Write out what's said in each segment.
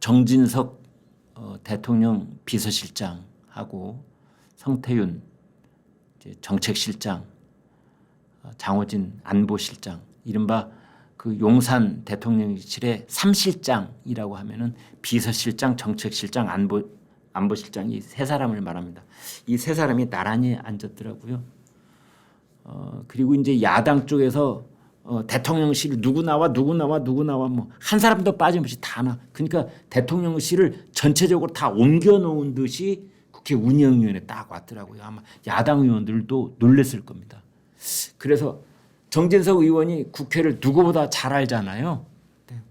정진석 대통령 비서실장하고 성태윤 이제 정책실장, 장호진 안보실장, 이른바 그 용산 대통령실의 3실장이라고 하면은 비서실장, 정책실장, 안보실장 이 세 사람을 말합니다. 이 세 사람이 나란히 앉았더라고요. 그리고 이제 야당 쪽에서 대통령실 누구 나와 뭐 한 사람도 빠짐없이 다 나. 그러니까 대통령실을 전체적으로 다 옮겨놓은 듯이 국회 운영위원회 딱 왔더라고요. 아마 야당 의원들도 놀랬을 겁니다. 그래서 정진석 의원이 국회를 누구보다 잘 알잖아요.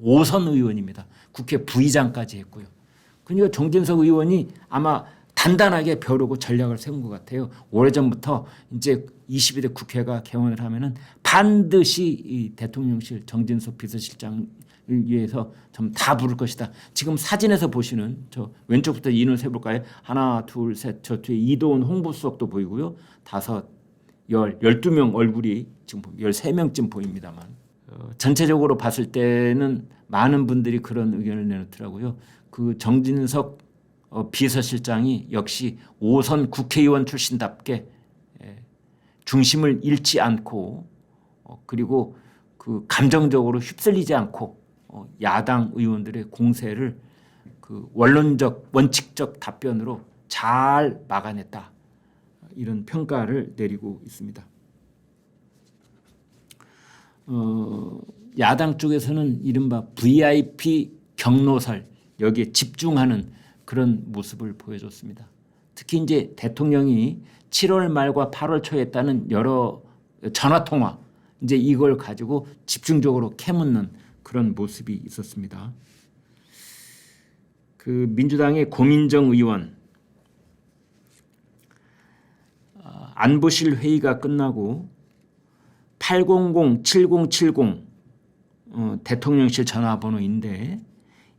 5선 의원입니다. 국회 부의장까지 했고요. 그러니까 정진석 의원이 아마 단단하게 벼르고 전략을 세운 것 같아요. 오래전부터 이제 22대 국회가 개원을 하면은 반드시 이 대통령실 정진석 비서실장을 위해서 좀 다 부를 것이다. 지금 사진에서 보시는 저 왼쪽부터 인을 세볼까요? 하나, 둘, 셋. 저 뒤에 이도훈 홍보수석도 보이고요. 5, 12명 얼굴이 지금 13명쯤 보입니다만 전체적으로 봤을 때는 많은 분들이 그런 의견을 내놓더라고요. 그 정진석 비서실장이 역시 5선 국회의원 출신답게 중심을 잃지 않고 그리고 그 감정적으로 휩쓸리지 않고 야당 의원들의 공세를 그 원론적 원칙적 답변으로 잘 막아냈다. 이런 평가를 내리고 있습니다. 야당 쪽에서는 이른바 VIP 경로설 여기에 집중하는 그런 모습을 보여줬습니다. 특히 이제 대통령이 7월 말과 8월 초에 했다는 여러 전화 통화 이제 이걸 가지고 집중적으로 캐묻는 그런 모습이 있었습니다. 그 민주당의 고민정 의원 안보실 회의가 끝나고 800-7070 대통령실 전화번호인데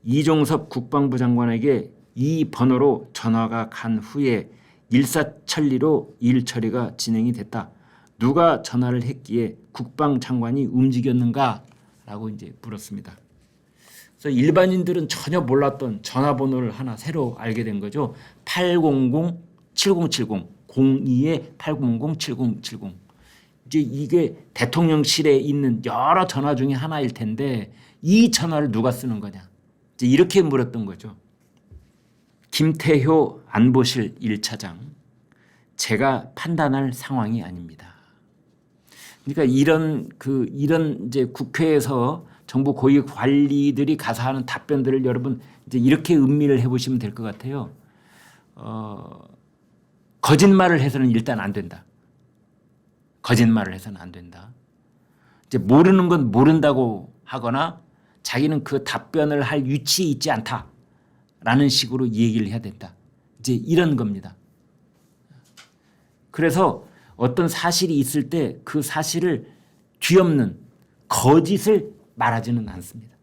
이종섭 국방부 장관에게 이 번호로 전화가 간 후에 일사천리로 일 처리가 진행이 됐다. 누가 전화를 했기에 국방장관이 움직였는가라고 이제 물었습니다. 그래서 일반인들은 전혀 몰랐던 전화번호를 하나 새로 알게 된 거죠. 800-7070 02-800-7070 이제 이게 대통령실에 있는 여러 전화 중에 하나일 텐데 이 전화를 누가 쓰는 거냐 이제 이렇게 물었던 거죠. 김태효 안보실 1차장 제가 판단할 상황이 아닙니다. 그러니까 이런 이제 국회에서 정부 고위 관리들이 가서 하는 답변들을 여러분 이제 이렇게 음미를 해보시면 될 것 같아요. 거짓말을 해서는 일단 안 된다. 거짓말을 해서는 안 된다. 이제 모르는 건 모른다고 하거나 자기는 그 답변을 할 위치에 있지 않다라는 식으로 얘기를 해야 된다. 이제 이런 겁니다. 그래서 어떤 사실이 있을 때 그 사실을 뒤엎는 거짓을 말하지는 않습니다.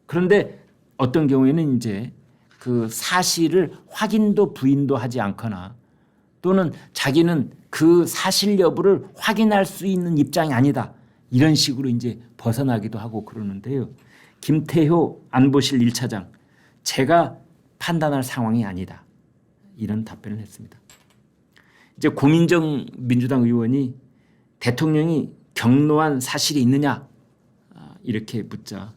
그런데 어떤 경우에는 이제 그 사실을 확인도 부인도 하지 않거나 또는 자기는 그 사실 여부를 확인할 수 있는 입장이 아니다. 이런 식으로 이제 벗어나기도 하고 그러는데요. 김태효 안보실 1차장 제가 판단할 상황이 아니다. 이런 답변을 했습니다. 이제 고민정 민주당 의원이 대통령이 경로한 사실이 있느냐 이렇게 묻자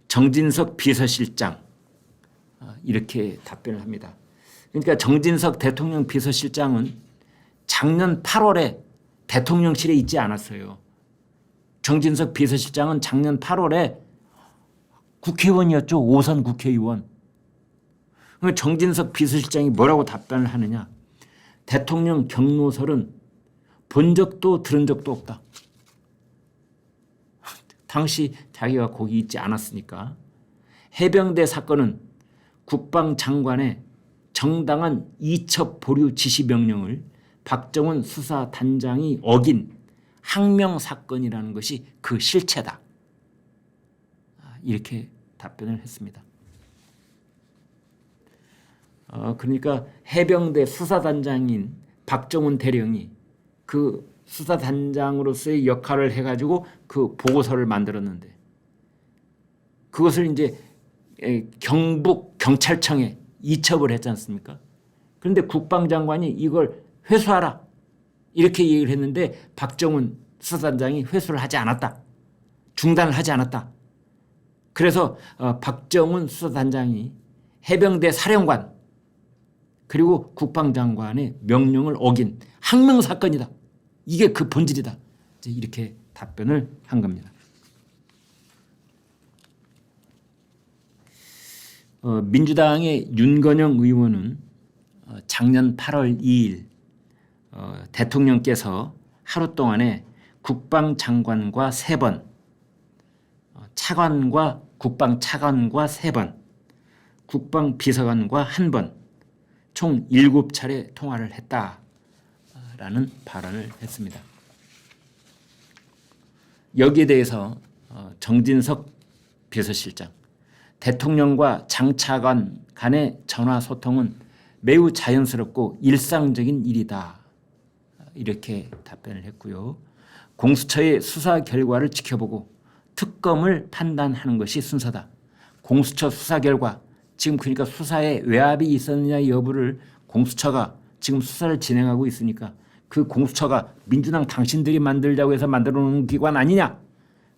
정진석 비서실장 이렇게 답변을 합니다. 그러니까 정진석 대통령 비서실장은 작년 8월에 대통령실에 있지 않았어요. 정진석 비서실장은 작년 8월에 국회의원이었죠. 5선 국회의원. 정진석 비서실장이 뭐라고 답변을 하느냐. 대통령 경로설은 본 적도 들은 적도 없다. 당시 자기가 거기 있지 않았으니까. 해병대 사건은 국방장관의 정당한 이첩 보류 지시 명령을 박정훈 수사단장이 어긴 항명 사건이라는 것이 그 실체다. 이렇게 답변을 했습니다. 그러니까 해병대 수사단장인 박정훈 대령이 그 수사단장으로서의 역할을 해가지고 그 보고서를 만들었는데 그것을 이제 경북 경찰청에 이첩을 했지 않습니까? 그런데 국방장관이 이걸 회수하라 이렇게 얘기를 했는데 박정훈 수사단장이 회수를 하지 않았다. 중단을 하지 않았다. 그래서 박정훈 수사단장이 해병대 사령관 그리고 국방장관의 명령을 어긴 항명사건이다. 이게 그 본질이다. 이렇게 답변을 한 겁니다. 민주당의 윤건영 의원은 작년 8월 2일 대통령께서 하루 동안에 국방장관과 3번, 차관과 국방차관과 3번, 국방비서관과 1번, 총 7차례 통화를 했다라는 발언을 했습니다. 여기에 대해서 정진석 비서실장, 대통령과 장차관 간의 전화 소통은 매우 자연스럽고 일상적인 일이다. 이렇게 답변을 했고요. 공수처의 수사 결과를 지켜보고 특검을 판단하는 것이 순서다. 공수처 수사 결과, 지금 그러니까 수사에 외압이 있었느냐 여부를 공수처가 지금 수사를 진행하고 있으니까 그 공수처가 민주당 당신들이 만들자고 해서 만들어 놓은 기관 아니냐.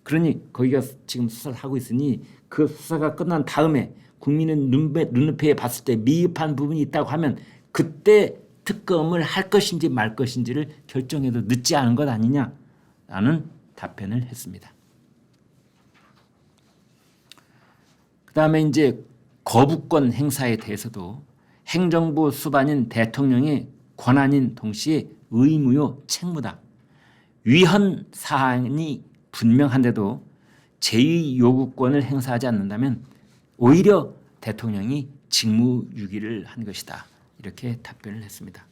그러니 거기가 지금 수사를 하고 있으니 그 수사가 끝난 다음에 국민은 눈높이에 봤을 때 미흡한 부분이 있다고 하면 그때 특검을 할 것인지 말 것인지를 결정해도 늦지 않은 것 아니냐라는 답변을 했습니다. 그다음에 이제 거부권 행사에 대해서도 행정부 수반인 대통령의 권한인 동시에 의무요 책무다. 위헌 사안이 분명한데도 제2 요구권을 행사하지 않는다면 오히려 대통령이 직무유기를 한 것이다. 이렇게 답변을 했습니다.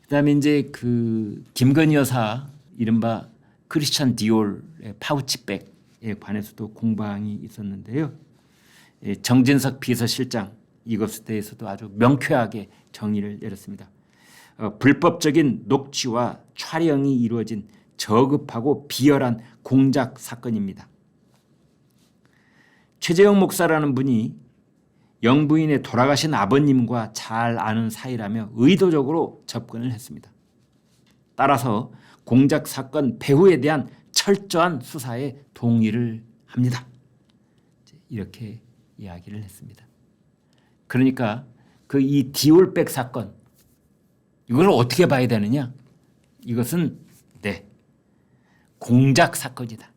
그다음에 이제 그 김건희 여사 이른바 크리스찬 디올의 파우치백에 관해서도 공방이 있었는데요. 정진석 비서실장 이것에 대해서도 아주 명쾌하게 정의를 내렸습니다. 불법적인 녹취와 촬영이 이루어진 저급하고 비열한 공작 사건입니다. 최재형 목사라는 분이 영부인의 돌아가신 아버님과 잘 아는 사이라며 의도적으로 접근을 했습니다. 따라서 공작 사건 배후에 대한 철저한 수사에 동의를 합니다. 이렇게 이야기를 했습니다. 그러니까 그 이 디올백 사건 이걸 어떻게 봐야 되느냐? 이것은 공작 사건이다.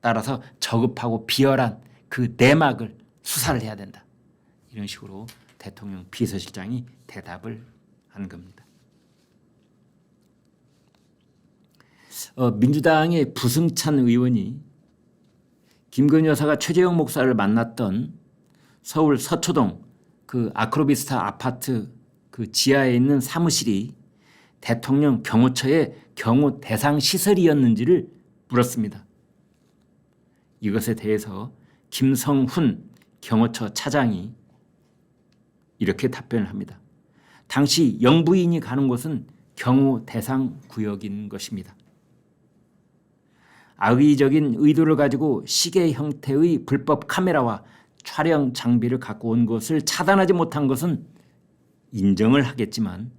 따라서 저급하고 비열한 그 내막을 수사를 해야 된다. 이런 식으로 대통령 비서실장이 대답을 한 겁니다. 민주당의 부승찬 의원이 김건희 여사가 최재형 목사를 만났던 서울 서초동 그 아크로비스타 아파트 그 지하에 있는 사무실이 대통령 경호처의 경호 대상 시설이었는지를 물었습니다. 이것에 대해서 김성훈 경호처 차장이 이렇게 답변을 합니다. 당시 영부인이 가는 곳은 경호 대상 구역인 것입니다. 악의적인 의도를 가지고 시계 형태의 불법 카메라와 촬영 장비를 갖고 온 것을 차단하지 못한 것은 인정을 하겠지만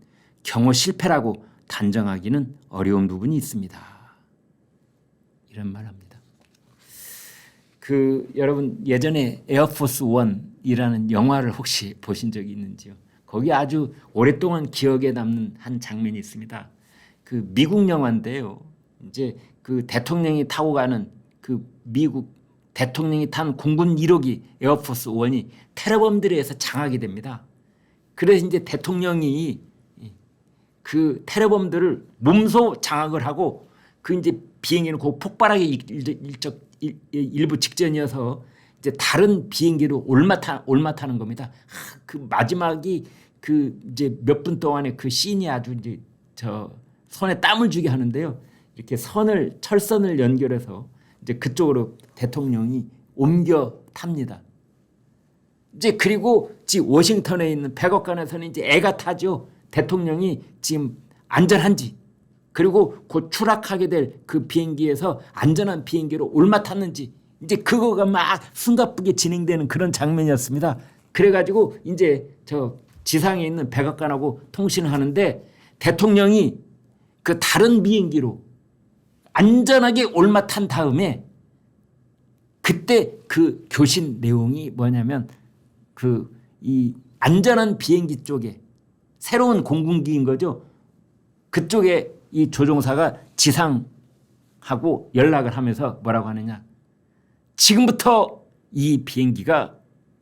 경호 실패라고 단정하기는 어려운 부분이 있습니다. 이런 말합니다. 여러분 예전에 에어포스 1이라는 영화를 혹시 보신 적이 있는지요? 거기 아주 오랫동안 기억에 남는 한 장면이 있습니다. 그 미국 영화인데요. 이제 그 대통령이 타고 가는 그 미국 대통령이 탄 공군 1호기 에어포스 1이 테러범들에 의해서 장악이 됩니다. 그래서 이제 대통령이 그 테러범들을 몸소 장악을 하고 그 이제 비행기는 그 폭발하기 일부 직전이어서 이제 다른 비행기로 올마타는 겁니다. 그 마지막이 그 이제 몇 분 동안에 그 씬이 아주 이제 저 손에 땀을 주게 하는데요. 이렇게 철선을 연결해서 이제 그쪽으로 대통령이 옮겨 탑니다. 이제 그리고 지금 워싱턴에 있는 백악관에서는 이제 애가 타죠. 대통령이 지금 안전한지 그리고 곧 추락하게 될 그 비행기에서 안전한 비행기로 올마탔는지 이제 그거가 막 숨가쁘게 진행되는 그런 장면이었습니다. 그래가지고 이제 저 지상에 있는 백악관하고 통신을 하는데 대통령이 그 다른 비행기로 안전하게 올라탄 다음에 그때 그 교신 내용이 뭐냐면 그 이 안전한 비행기 쪽에 새로운 공군기인 거죠. 그쪽에 이 조종사가 지상하고 연락을 하면서 뭐라고 하느냐. 지금부터 이 비행기가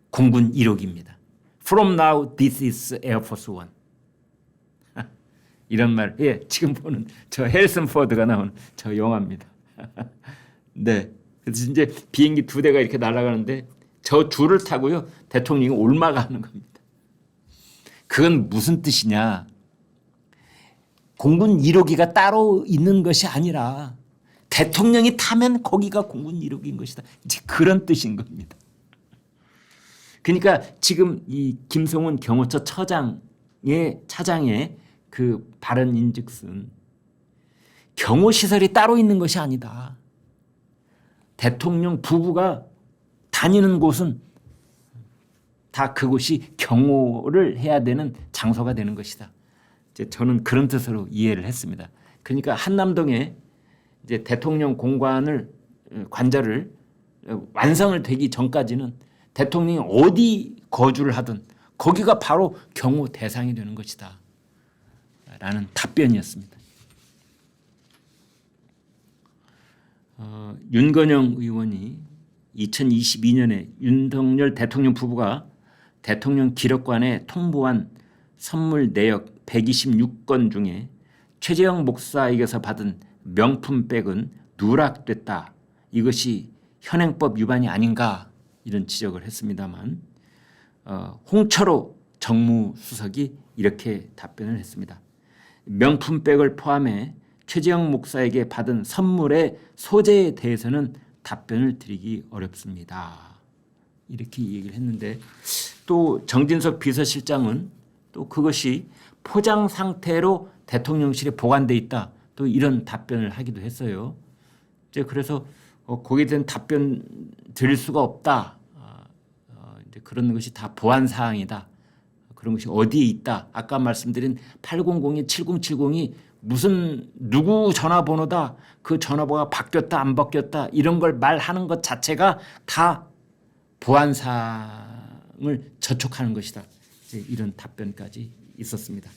공군 1호기입니다. From now, this is Air Force One. 이런 말, 예, 지금 보는 저 해리슨 포드가 나오는 저 영화입니다. 네, 그래서 이제 비행기 2대가 이렇게 날아가는데 저 줄을 타고요 대통령이 올라가는 겁니다. 그건 무슨 뜻이냐? 공군 1호기가 따로 있는 것이 아니라 대통령이 타면 거기가 공군 1호기인 것이다. 이제 그런 뜻인 겁니다. 그러니까 지금 이 김성훈 경호처 차장의 그 발언인즉슨 경호시설이 따로 있는 것이 아니다. 대통령 부부가 다니는 곳은 다 그곳이 경호를 해야 되는 장소가 되는 것이다. 이제 저는 그런 뜻으로 이해를 했습니다. 그러니까 한남동에 이제 대통령 공관을 관저를 완성을 되기 전까지는 대통령이 어디 거주를 하든 거기가 바로 경호 대상이 되는 것이다. 라는 답변이었습니다. 윤건영 의원이 2022년에 윤석열 대통령 부부가 대통령 기록관에 통보한 선물 내역 126건 중에 최재형 목사에게서 받은 명품백은 누락됐다. 이것이 현행법 위반이 아닌가 이런 지적을 했습니다만 홍철호 정무수석이 이렇게 답변을 했습니다. 명품백을 포함해 최재형 목사에게 받은 선물의 소재에 대해서는 답변을 드리기 어렵습니다. 이렇게 얘기를 했는데 또 정진석 비서실장은 또 그것이 포장 상태로 대통령실에 보관돼 있다. 또 이런 답변을 하기도 했어요. 이제 그래서 거기에 대한 답변 드릴 수가 없다. 이제 그런 것이 다 보안 사항이다. 그런 것이 어디에 있다. 아까 말씀드린 800에 7070이 무슨 누구 전화번호다. 그 전화번호가 바뀌었다 안 바뀌었다 이런 걸 말하는 것 자체가 다 보안 사항을 저촉하는 것이다. 이제 이런 답변까지 있었습니다.